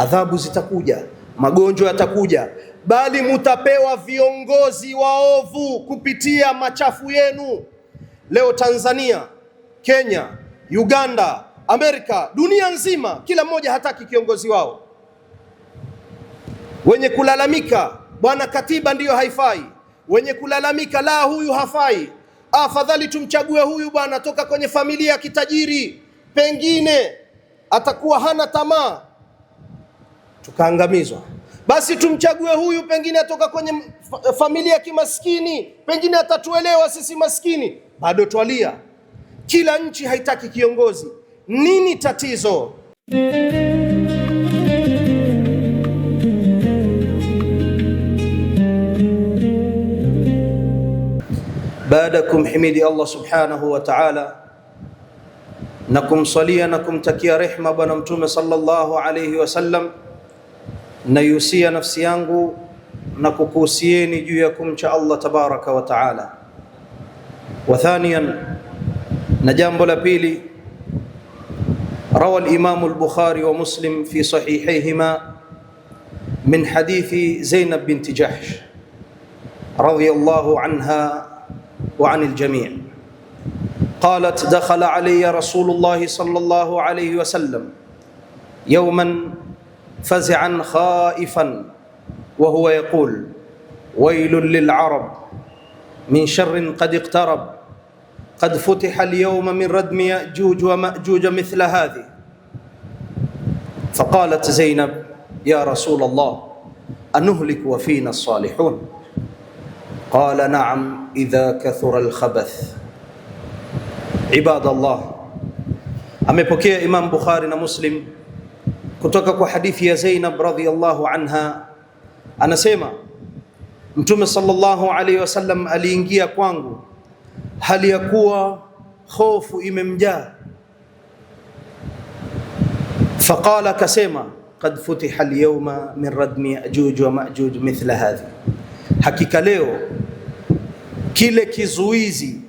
adhabu zitakuja, magonjwa yatakuja, bali mutapewa viongozi waovu kupitia machafu yenu. Leo Tanzania, Kenya, Uganda, Amerika, dunia nzima, kila mmoja hataki kiongozi wao. Wenye kulalamika bwana, katiba ndiyo haifai. Wenye kulalamika la, huyu hafai, afadhali tumchague huyu bwana toka kwenye familia ya kitajiri, pengine atakuwa hana tamaa, tukaangamizwa. Basi tumchague huyu, pengine atoka kwenye familia ya kimaskini, pengine atatuelewa sisi maskini. Bado twalia. Kila nchi haitaki kiongozi. Nini tatizo? Baada kumhimidi Allah subhanahu wa ta'ala na kumsalia na kumtakia rehma bwana mtume sallallahu alayhi wasallam, na yusia nafsi yangu na kukuhusieni juu ya kumcha Allah tabaraka wa ta'ala. Wa thaniyan, na jambo la pili, rawa al-Imam al-Bukhari wa Muslim fi sahihayhima min hadithi Zainab bint Jahsh radiyallahu anha wa anil jami'. قالت دخل علي رسول الله صلى الله عليه وسلم يوما فزعا خائفا وهو يقول ويل للعرب من شر قد اقترب قد فتح اليوم من ردم يأجوج ومأجوج مثل هذه. فقالت زينب يا رسول الله أنهلك وفينا الصالحون؟ قال نعم إذا كثر الخبث. Ibadallah, amepokea Imam Bukhari na Muslim kutoka kwa hadithi ya Zainab radhiyallahu anha, anasema Mtume sallallahu alayhi wasallam aliingia kwangu hali ya kuwa hofu imemjaa. Faqala, kasema qad futiha al-yawma min radmi Ya'juj wa Ma'juj mithla hadhi, hakika leo kile kizuizi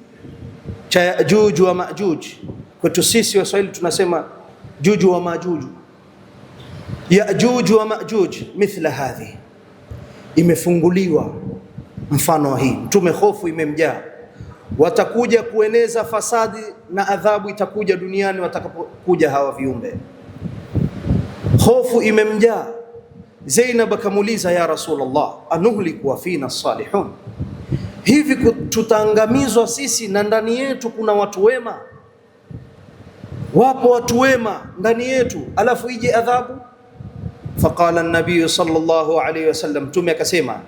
cha Ya'juj wa Ma'juj, kwetu sisi Waswahili tunasema Juju wa Majuju, Ya'juj wa Ma'juj mithla hadhi, imefunguliwa mfano wa hii. Mtume hofu imemjaa, watakuja kueneza fasadi na adhabu itakuja duniani watakapokuja hawa viumbe. Hofu imemjaa. Zainab akamuuliza, ya Rasulullah, anuhliku wa fina salihun, hivi tutaangamizwa sisi na ndani yetu kuna watu wema? Wapo watu wema ndani yetu alafu ije adhabu? Faqala an-nabiy sallallahu alayhi wasallam, Mtume akasema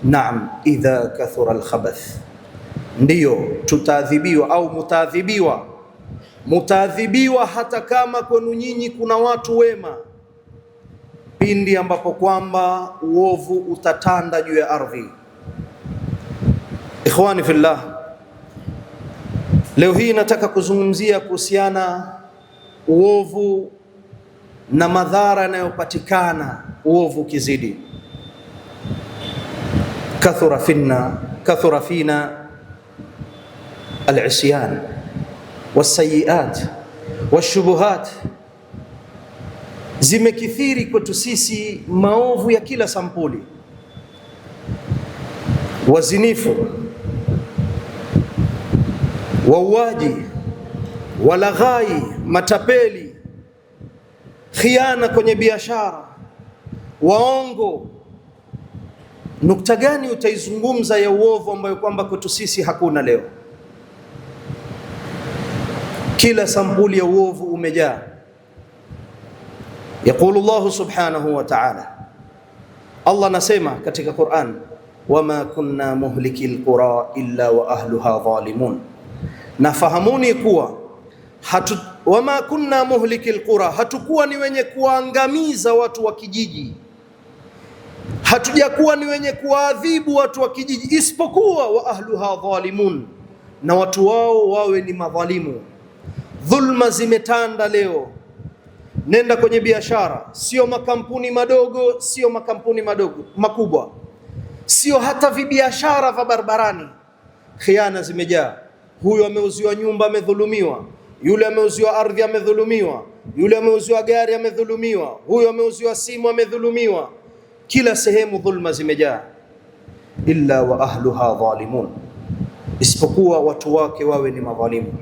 naam idha kathura al-khabath, ndiyo tutaadhibiwa au mutaadhibiwa hata kama kwenu nyinyi kuna watu wema, pindi ambapo kwamba uovu utatanda juu ya ardhi. Ikhwani fillah, leo hii nataka kuzungumzia kuhusiana uovu na madhara yanayopatikana uovu kizidi. Kathura fina al-isyan was-sayyi'at wash-shubuhat, zimekithiri kwetu sisi maovu ya kila sampuli, wazinifu, wauaji, walaghai, matapeli, khiana kwenye biashara, waongo. Nukta gani utaizungumza ya uovu ambayo kwamba kwetu sisi hakuna leo? Kila sampuli ya uovu umejaa. Yaqulu Allah subhanahu wa ta'ala, Allah nasema katika Qur'an, wama kunna muhlikil qura illa wa ahluha zalimun, nafahamuni kuwa wama kunna muhlikil qura, hatukuwa ni wenye kuangamiza watu wa kijiji, hatujakuwa ni wenye kuadhibu watu wa kijiji, isipokuwa wa ahluha zalimun, na watu wao wawe ni madhalimu. Dhulma zimetanda leo. Nenda kwenye biashara, sio makampuni madogo, sio makampuni makubwa, sio hata vibiashara vya barabarani, khiana zimejaa. Huyu ameuziwa nyumba amedhulumiwa, yule ameuziwa ardhi amedhulumiwa, yule ameuziwa gari amedhulumiwa, huyo ameuziwa simu amedhulumiwa. Kila sehemu dhulma zimejaa. Illa wa ahluha dhalimun, isipokuwa watu wake wawe ni madhalimu.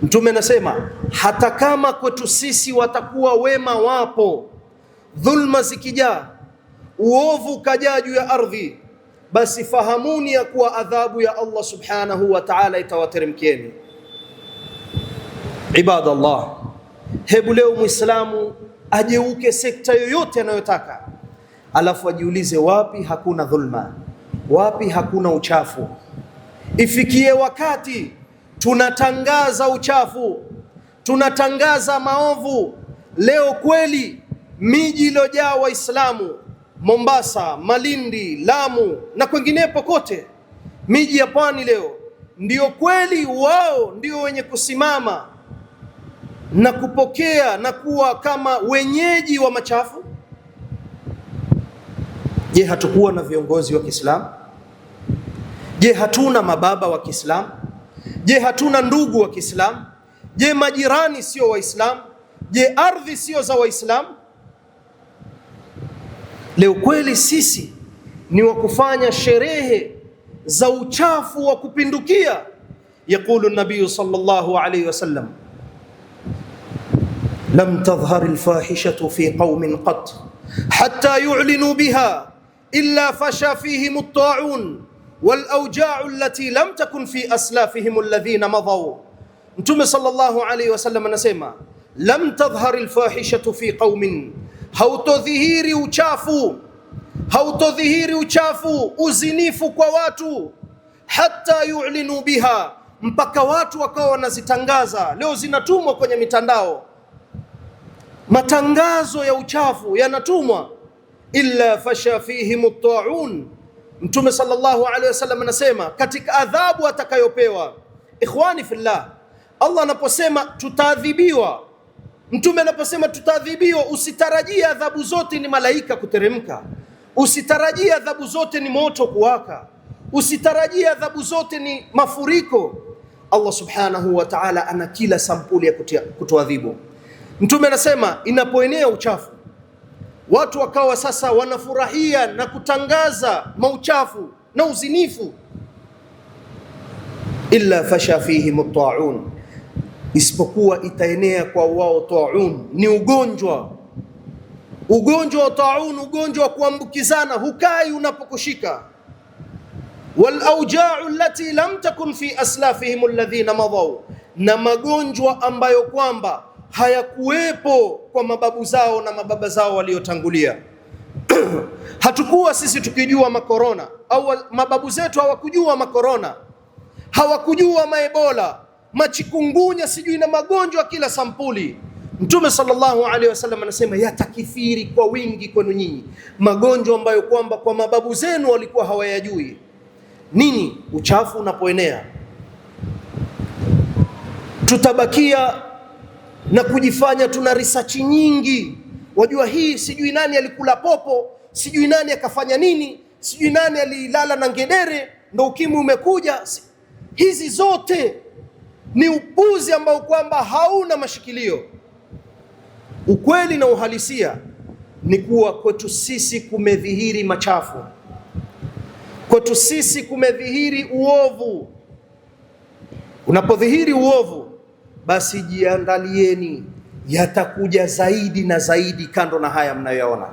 Mtume anasema hata kama kwetu sisi watakuwa wema wapo, dhulma zikijaa, uovu kajaa juu ya ardhi, basi fahamuni ya kuwa adhabu ya Allah subhanahu wa ta'ala itawateremkieni. Ibadallah, hebu leo Muislamu ajeuke sekta yoyote anayotaka, alafu ajiulize wapi hakuna dhulma, wapi hakuna uchafu. Ifikie wakati tunatangaza uchafu, tunatangaza maovu. Leo kweli miji iliyojaa Waislamu, Mombasa, Malindi, Lamu na kwenginepo kote, miji ya pwani leo, ndio kweli wao ndio wenye kusimama na kupokea na kuwa kama wenyeji wa machafu. Je, hatukuwa na viongozi wa Kiislamu? Je, hatuna mababa wa Kiislamu? Je, hatuna ndugu wa Kiislamu? Je, majirani sio Waislamu? Je, ardhi sio za Waislamu? Leo kweli sisi ni wa kufanya sherehe za uchafu wa kupindukia. Yaqulu an-nabiy sallallahu alayhi wasallam, lam tadhhar al-fahishatu fi qaumin qat hatta yu'linu biha illa fasha fihim at-ta'un wal awja'u allati lam takun fi aslafihim alladhina madaw. Mtume sallallahu alayhi wasallam anasema lam tadhhar al-fahishatu fi qaumin, hautodhihiri uchafu, hautodhihiri uchafu, uzinifu kwa watu, hatta yu'linu biha, mpaka watu wakawa wanazitangaza. Leo zinatumwa kwenye mitandao, matangazo ya uchafu yanatumwa. Illa fasha fihim at-ta'un, Mtume sallallahu alaihi wasallam anasema katika adhabu atakayopewa. Ikhwani fillah, Allah anaposema tutaadhibiwa, Mtume anaposema tutaadhibiwa, usitarajie adhabu zote ni malaika kuteremka, usitarajie adhabu zote ni moto kuwaka, usitarajie adhabu zote ni mafuriko. Allah subhanahu wa ta'ala ana kila sampuli ya kutuadhibu. Mtume anasema inapoenea uchafu, watu wakawa sasa wanafurahia na kutangaza mauchafu na uzinifu, illa fasha fihim at-ta'un, isipokuwa itaenea kwa wao ta'un. Ni ugonjwa, ugonjwa wa ta'un, ugonjwa wa kuambukizana, hukai unapokushika. Wal awja'u allati lam takun fi aslafihim alladhina madaw, na magonjwa ambayo kwamba hayakuwepo kwa mababu zao na mababa zao waliotangulia. Hatukuwa sisi tukijua makorona, au mababu zetu hawakujua makorona, hawakujua maebola, machikungunya, sijui na magonjwa kila sampuli. Mtume sallallahu alaihi wasallam anasema yatakithiri kwa wingi kwenu nyinyi magonjwa ambayo kwamba kwa mababu zenu walikuwa hawayajui. Nini? Uchafu unapoenea, tutabakia na kujifanya tuna research nyingi. Wajua hii sijui nani alikula popo, sijui nani akafanya nini, sijui nani alilala na ngedere ndo ukimwi umekuja. Hizi zote ni upuzi ambao kwamba hauna mashikilio. Ukweli na uhalisia ni kuwa kwetu sisi kumedhihiri machafu, kwetu sisi kumedhihiri uovu. Unapodhihiri uovu, basi jiandalieni, yatakuja zaidi na zaidi kando na haya mnayoona.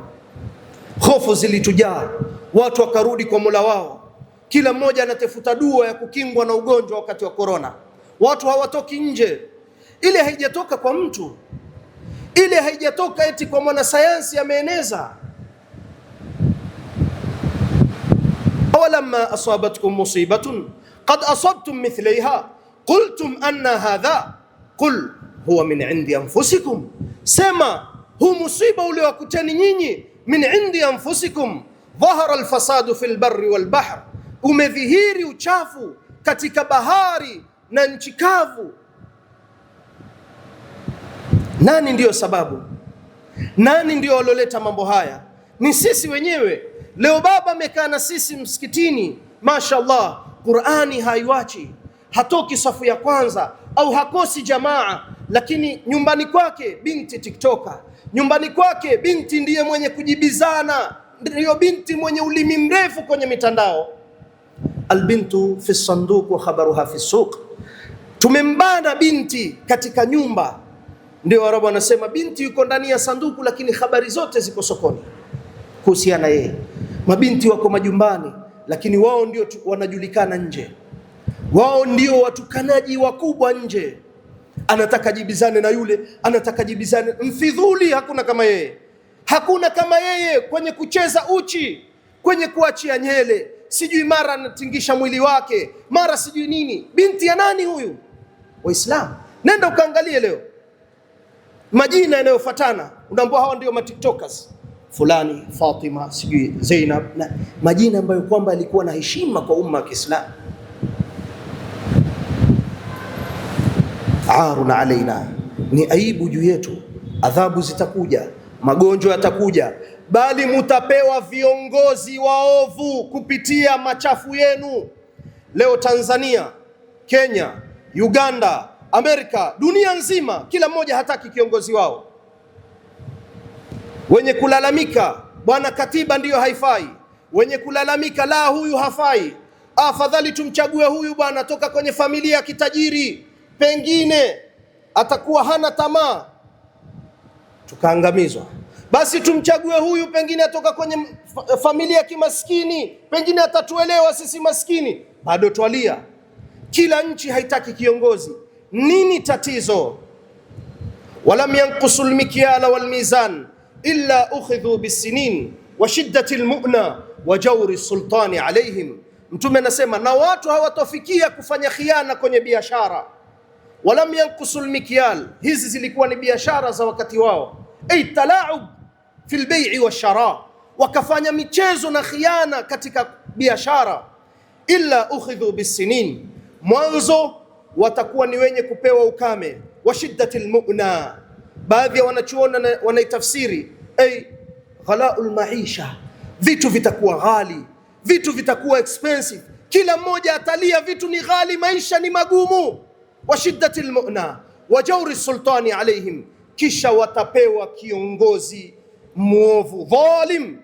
Hofu zilitujaa, watu wakarudi kwa Mola wao, kila mmoja anatafuta dua ya kukingwa na ugonjwa wakati wa korona. Watu hawatoki nje. Ile haijatoka kwa mtu, ile haijatoka eti kwa mwanasayansi ameeneza. Awalamma asabatkum musibatun qad asabtum mithlaiha qultum anna hadha qul huwa min indi anfusikum, sema huu musiba uliowakuteni nyinyi min indi anfusikum dhahara alfasadu fil barri wal bahr, umedhihiri uchafu katika bahari na nchi kavu. Nani ndiyo sababu? Nani ndiyo waloleta mambo haya? Ni sisi wenyewe. Leo baba amekaa na sisi msikitini, mashaallah, Qur'ani haiwachi, hatoki safu ya kwanza au hakosi jamaa, lakini nyumbani kwake binti tiktoker, nyumbani kwake binti ndiye mwenye kujibizana, ndiyo binti mwenye ulimi mrefu kwenye mitandao. Albintu fi sanduq wa khabaruha fi suq, tumembana binti katika nyumba. Ndio Arabu anasema binti yuko ndani ya sanduku, lakini habari zote ziko sokoni kuhusiana yeye. Mabinti wako majumbani, lakini wao ndio wanajulikana nje, wao ndio watukanaji wakubwa nje. Anataka jibizane na yule, anataka jibizane. Mfidhuli hakuna kama yeye, hakuna kama yeye kwenye kucheza uchi, kwenye kuachia nyele, sijui mara anatingisha mwili wake, mara sijui nini. Binti ya nani huyu? Waislamu. Nenda ukaangalie leo majina yanayofuatana, unaambiwa hawa ndio matiktokers, fulani, Fatima, sijui Zainab, na majina ambayo kwamba alikuwa na heshima kwa umma wa Kiislamu. Arun alaina, ni aibu juu yetu. Adhabu zitakuja, magonjwa yatakuja, bali mutapewa viongozi waovu kupitia machafu yenu. Leo Tanzania, Kenya, Uganda, Amerika, dunia nzima, kila mmoja hataki kiongozi wao. Wenye kulalamika bwana katiba ndiyo haifai, wenye kulalamika la huyu hafai, afadhali tumchague huyu bwana toka kwenye familia ya kitajiri, pengine atakuwa hana tamaa, tukaangamizwa. Basi tumchague huyu, pengine atoka kwenye familia ya kimaskini, pengine atatuelewa sisi maskini, bado twalia. Kila nchi haitaki kiongozi. Nini tatizo? walam yanqusul mikyala wal mizan illa ukhidhu bisinin wa shiddati almu'na wa jawri sultani alaihim. Mtume anasema na watu hawatofikia kufanya khiana kwenye biashara. Walam yanqusul mikyal, hizi zilikuwa ni biashara za wakati wao, ay talaub fil bai'i washara, wakafanya michezo na khiana katika biashara. Illa ukhidhu bisinin, mwanzo watakuwa ni wenye kupewa ukame. Wa shiddatil mu'na, baadhi ya wanachuona wanaitafsiri ay ghalaul maisha, vitu vitakuwa ghali, vitu vitakuwa expensive, kila mmoja atalia, vitu ni ghali, maisha ni magumu. Wa shiddatil mu'na wa jawri sultani alaihim, kisha watapewa kiongozi muovu dhalim.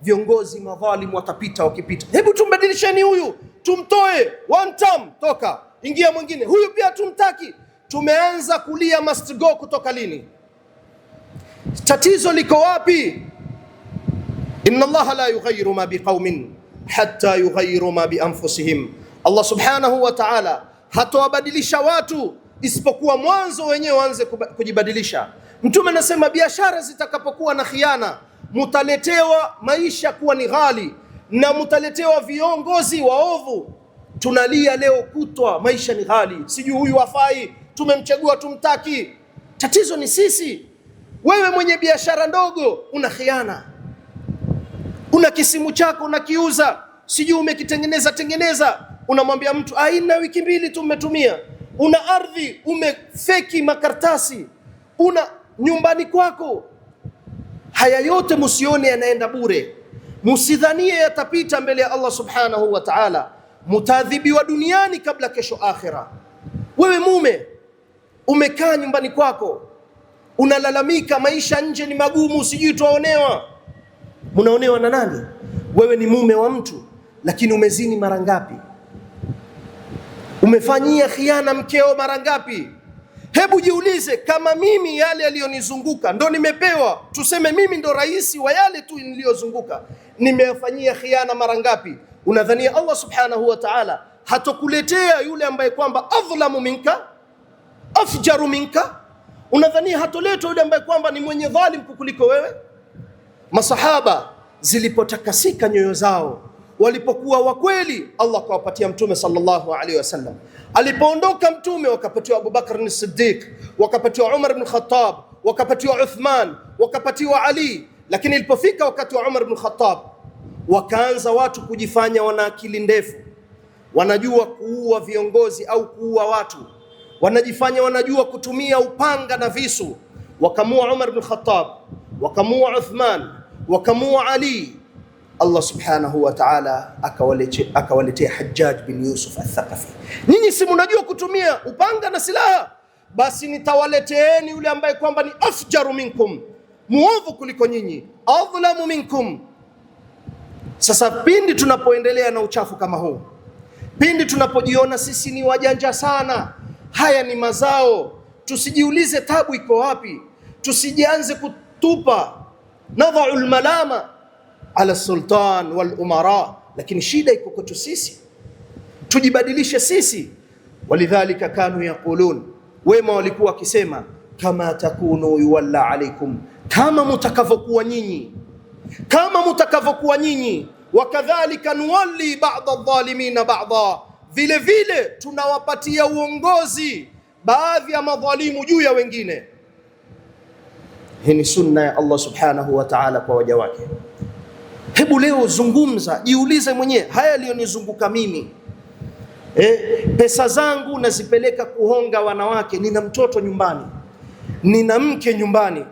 Viongozi madhalim watapita, wakipita, hebu tumbadilisheni huyu, tumtoe, one term, toka, ingia mwingine, huyu pia tumtaki. Tumeanza kulia must go kutoka lini? Tatizo liko wapi? Inna Allaha la yughayyiru ma biqaumin hatta yughayyiru ma bi anfusihim. Allah subhanahu wa ta'ala hatawabadilisha watu isipokuwa mwanzo wenyewe waanze kujibadilisha. Mtume anasema biashara zitakapokuwa na khiana, mutaletewa maisha kuwa ni ghali na mutaletewa viongozi waovu. Tunalia leo kutwa maisha ni ghali, sijui huyu hafai, tumemchagua tumtaki. Tatizo ni sisi. Wewe mwenye biashara ndogo una khiana, una kisimu chako unakiuza, sijui umekitengeneza, unamwambia mtu aina wiki mbili tu umetumia. Una ardhi umefeki makartasi, una nyumbani kwako. Haya yote musione yanaenda bure, musidhanie yatapita mbele ya Allah subhanahu wa ta'ala. Mutaadhibiwa duniani kabla kesho akhira. Wewe mume umekaa nyumbani kwako unalalamika maisha nje ni magumu, sijui tuonewa. Munaonewa na nani? Wewe ni mume wa mtu, lakini umezini mara ngapi? Umefanyia khiana mkeo mara ngapi? Hebu jiulize, kama mimi yale yaliyonizunguka ndo nimepewa, tuseme mimi ndo rais wa yale tu niliyozunguka, nimefanyia khiana mara ngapi? Unadhania Allah subhanahu wa ta'ala hatokuletea yule ambaye kwamba adhlamu minka afjaru minka? Unadhania hatoletwa yule ambaye kwamba ni mwenye dhalim kukuliko wewe? Masahaba zilipotakasika nyoyo zao, walipokuwa wakweli, Allah akawapatia mtume sallallahu alaihi wasallam. Alipoondoka mtume wakapatiwa Abu Bakr as-Siddiq, wakapatiwa Umar ibn Khattab, wakapatiwa Uthman, wakapatiwa Ali. Lakini ilipofika wakati wa Umar ibn Khattab, wakaanza watu kujifanya wana akili ndefu, wanajua kuua viongozi au kuua watu, wanajifanya wanajua kutumia upanga na visu. Wakamua Umar ibn Khattab, wakamua Uthman, wakamua Ali. Allah subhanahu wa ta'ala akawaletea Hajjaj bin Yusuf al-Thaqafi. Nyinyi si mnajua kutumia upanga na silaha, basi nitawaleteeni yule ambaye kwamba ni afjaru minkum, muovu kuliko nyinyi, adhlamu minkum. Sasa pindi tunapoendelea na uchafu kama huu, pindi tunapojiona sisi ni wajanja sana, haya ni mazao, tusijiulize tabu iko wapi, tusijianze kutupa nadha'ul malama ala sultan wal umara, lakini shida iko kwetu sisi, tujibadilishe sisi. Walidhalika kanu yaqulun, wema walikuwa wakisema, kama takunu yuwalla alaikum, kama mutakavyokuwa nyinyi, kama mutakavyokuwa nyinyi, wakadhalika nuwalli ba'da adh-dhalimina ba'da, vile vile tunawapatia uongozi baadhi ya madhalimu juu ya wengine. Hii ni sunna ya Allah subhanahu wa ta'ala kwa waja wake. Hebu leo zungumza, jiulize mwenyewe, haya yaliyonizunguka mimi, pesa zangu nazipeleka kuhonga wanawake, nina mtoto nyumbani, nina mke nyumbani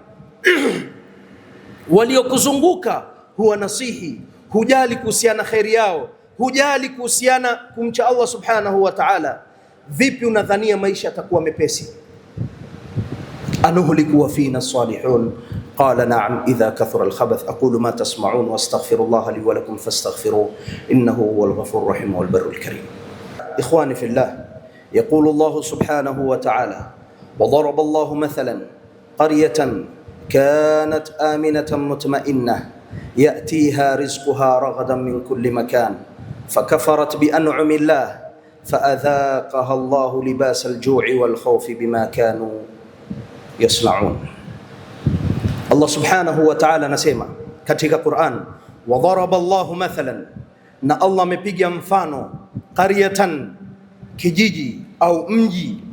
waliokuzunguka huwa nasihi, hujali kuhusiana khairi yao, hujali kuhusiana kumcha Allah subhanahu wa ta'ala. Vipi unadhania maisha yatakuwa mepesi? anuhliku wa fina salihun qala na'am idha kathura al-khabath aqulu ma tasma'un wastaghfirullaha li wa lakum fastaghfiruhu innahu huwal ghafurur rahim wal barrul karim. Ikhwani fillah, yaqulu Allah subhanahu wa ta'ala, wa daraba Allah mathalan qaryatan كانت آمنة مطمئنة يأتيها رزقها رغدا من كل مكان فكفرت بأنعم الله فأذاقها الله لباس الجوع والخوف بما كانوا يصنعون. Allah subhanahu wa ta'ala anasema katika Qur'an, wa daraba Allahu mathalan, na Allah amepiga mfano, qaryatan, kijiji au mji,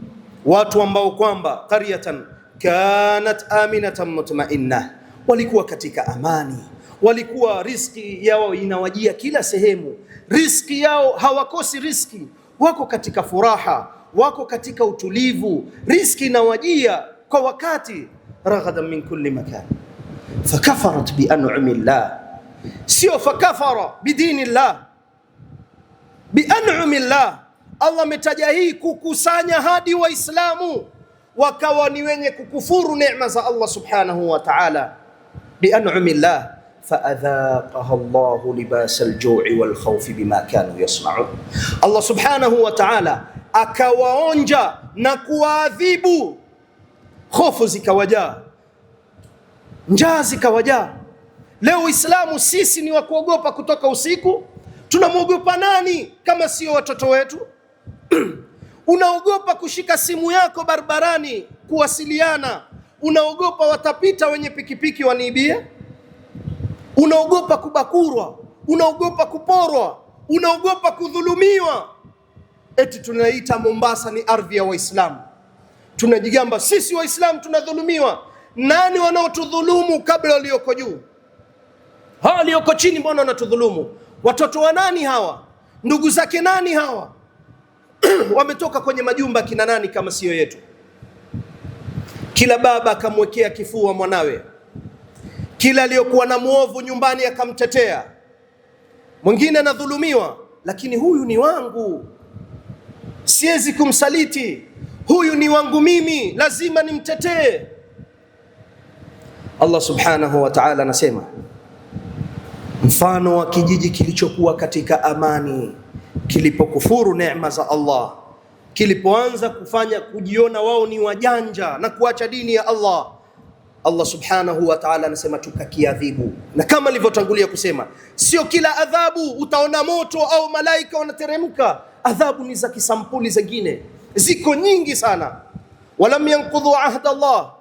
watu ambao kwamba qaryatan kanat aminatan mutmainna, walikuwa katika amani, walikuwa riziki yao inawajia kila sehemu, riziki yao hawakosi riziki, wako katika furaha, wako katika utulivu, riziki inawajia kwa wakati. Raghadan min kulli makan fakafarat bi an'ami llah, sio fakafara bidini llah, bi an'ami llah. Allah ametaja hii kukusanya hadi Waislamu wakawa ni wenye kukufuru neema za Allah subhanahu wa ta'ala. Bi an'ami llah faadhaqaha Allahu libasa al-ju'i wal khawfi bima kanu yasna'un. Allah subhanahu wa ta'ala akawaonja na kuwaadhibu, hofu zikawajaa, njaa zikawajaa. Leo Uislamu sisi ni wa kuogopa kutoka usiku. Tunamwogopa nani kama sio watoto wetu? Unaogopa kushika simu yako barabarani kuwasiliana, unaogopa watapita wenye pikipiki waniibie, unaogopa kubakurwa, unaogopa kuporwa, unaogopa kudhulumiwa. Eti tunaita Mombasa ni ardhi ya Waislamu, tunajigamba sisi Waislamu tunadhulumiwa. Nani wanaotudhulumu kabla walioko juu? Hawa walioko chini mbona wanatudhulumu? Watoto wa nani hawa? Ndugu zake nani hawa? Wametoka kwenye majumba kina nani kama sio yetu? Kila baba akamwekea kifua mwanawe, kila aliyokuwa na muovu nyumbani akamtetea. Mwingine anadhulumiwa, lakini huyu ni wangu, siwezi kumsaliti, huyu ni wangu mimi, lazima nimtetee. Allah subhanahu wa ta'ala anasema mfano wa kijiji kilichokuwa katika amani, kilipokufuru neema za Allah, kilipoanza kujiona wao ni wajanja na kuacha dini ya Allah, Allah subhanahu wa ta'ala anasema tukakiadhibu. Na kama nilivyotangulia kusema, sio kila adhabu utaona moto au malaika wanateremka. Adhabu ni za kisampuli zingine, ziko nyingi sana. Walam yanqudhu ahda Allah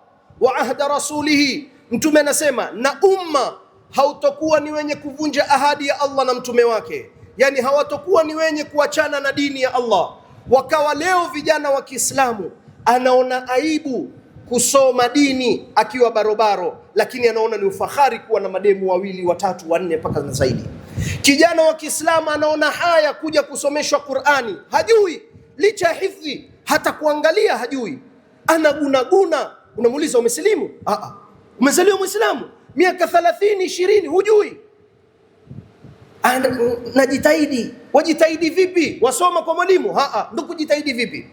wa ahda rasulihi, Mtume anasema na umma hautokuwa ni wenye kuvunja ahadi ya Allah na mtume wake, yani hawatokuwa ni wenye kuachana na dini ya Allah. Wakawa leo vijana wa Kiislamu anaona aibu kusoma dini akiwa barobaro, lakini anaona ni ufahari kuwa na mademu wawili, watatu, wanne mpaka na zaidi. Kijana wa Kiislamu anaona haya kuja kusomeshwa Qur'ani, hajui, licha ya hifdhi, hata kuangalia hajui, anagunaguna. Unamuuliza umesilimu? Umezaliwa Muislamu miaka 30 20, hujui. Najitahidi. Wajitahidi vipi? Wasoma kwa mwalimu? Ndio kujitahidi vipi?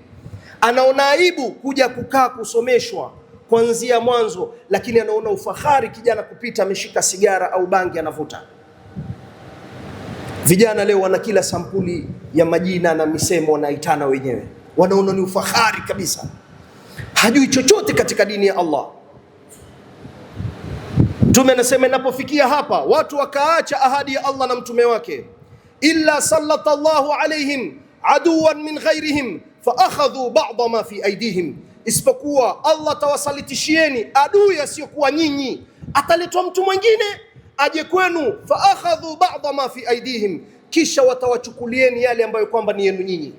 anaona aibu kuja kukaa kusomeshwa kuanzia mwanzo, lakini anaona ufahari kijana kupita ameshika sigara au bangi anavuta. Vijana leo wana kila sampuli ya majina na misemo wanaitana wenyewe, wanaona ni ufahari kabisa, hajui chochote katika dini ya Allah. Mtume anasema inapofikia hapa watu wakaacha ahadi ya Allah na mtume wake, illa sallatallahu alaihim aduwan min ghairihim fa akhadhu ba'dha ma fi aydihim, isipokuwa Allah tawasalitishieni adui asiyokuwa nyinyi, ataletwa mtu mwingine aje kwenu, fa akhadhu ba'dha ma fi aydihim, kisha watawachukulieni yale ambayo kwamba ni yenu nyinyi.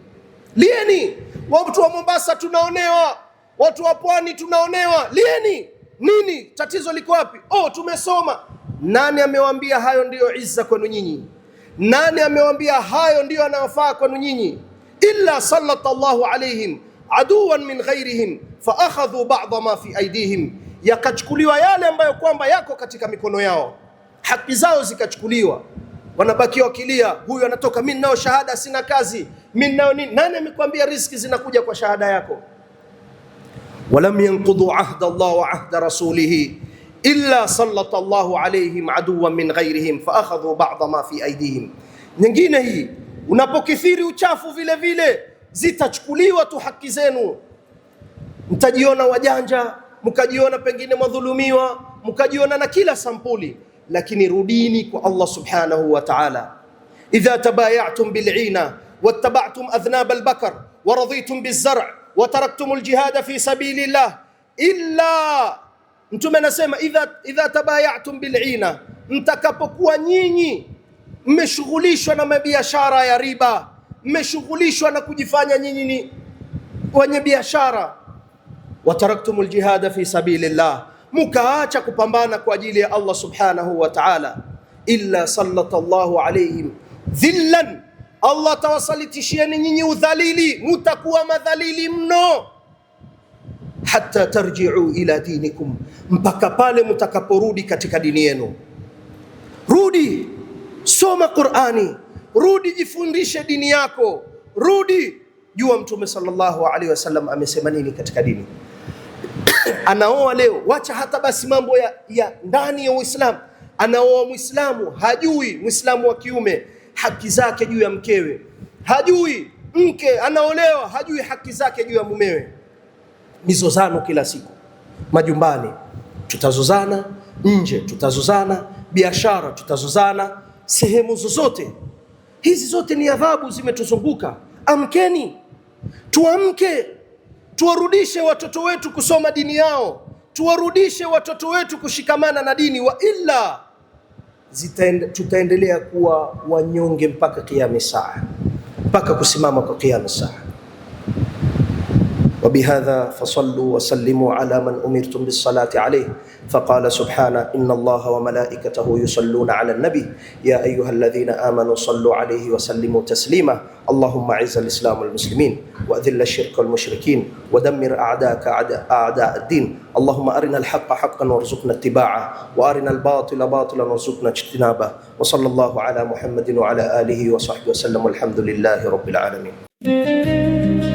Lieni. Watu wa Mombasa tunaonewa, watu wa Pwani tunaonewa, lieni. Nini tatizo liko wapi? Oh, tumesoma. Nani amewaambia hayo ndiyo izza kwenu nyinyi? Nani amewaambia hayo ndiyo anayofaa kwenu nyinyi? Illa sallatallahu alaihim aduwan min ghairihim fa akhadhu ba'dha ma fi aydihim, yakachukuliwa yale ambayo kwamba yako katika mikono yao, haki zao zikachukuliwa, wanabaki wakilia, huyu anatoka, mimi nao shahada sina kazi, mimi nao nini. Nani amekwambia riziki zinakuja kwa shahada yako? Walam yanqudhu ahda Allah wa ahda rasulih illa sallatallahu alaihim aduwan min ghairihim fa akhadhu ba'dha ma fi aydihim. Nyingine hii, unapokithiri uchafu vile vile zitachukuliwa tu haki zenu. Mtajiona wajanja, mkajiona pengine madhulumiwa, mkajiona na kila sampuli, lakini rudini kwa Allah subhanahu wa ta'ala. Idha tabayatum bil'ina wattaba'tum adhnab al-bakar wa raditum biz-zar' wa taraktum al-jihad fi sabilillah illa, Mtume anasema idha tabayatum bil'ina, mtakapokuwa nyinyi mmeshughulishwa na mabiashara ya riba, mmeshughulishwa na kujifanya nyinyi ni wenye biashara, wa taraktum al-jihad fi sabilillah, mukaacha kupambana kwa ajili ya Allah subhanahu wa ta'ala, illa sallatallahu alayhim dhillan, Allah tawasalitishieni nyinyi udhalili, mutakuwa madhalili mno, hatta tarji'u ila dinikum, mpaka pale mtakaporudi katika dini yenu. Rudi, soma Qur'ani, rudi jifundishe dini yako, rudi jua Mtume sallallahu alaihi wasallam amesema nini katika dini. Anaoa leo, wacha hata basi mambo ya ndani ya Uislamu, anaoa Muislamu, hajui Muislamu wa kiume haki zake juu ya mkewe, hajui mke anaolewa, hajui haki zake juu ya mumewe. Mizozano kila siku majumbani, tutazozana nje, tutazozana biashara, tutazozana sehemu zozote. Hizi zote ni adhabu zimetuzunguka. Amkeni, tuamke, tuwarudishe watoto wetu kusoma dini yao, tuwarudishe watoto wetu kushikamana na dini, wa illa tutaendelea kuwa wanyonge mpaka kiyama saa, mpaka kusimama kwa kiyama saa. وبهذا فصلوا وسلموا على من أمرتم بالصلاة عليه، فقال سبحانه إن الله وملائكته يصلون على النبي يا أيها الذين آمنوا صلوا عليه وسلموا تسليما. اللهم أعز الإسلام والمسلمين وأذل الشرك والمشركين ودمر أعداءك أعداء الدين. اللهم أرنا الحق حقا وارزقنا اتباعه وأرنا الباطل باطلا وارزقنا اجتنابه. وصلى الله على محمد وعلى آله وصحبه وسلم والحمد لله رب العالمين.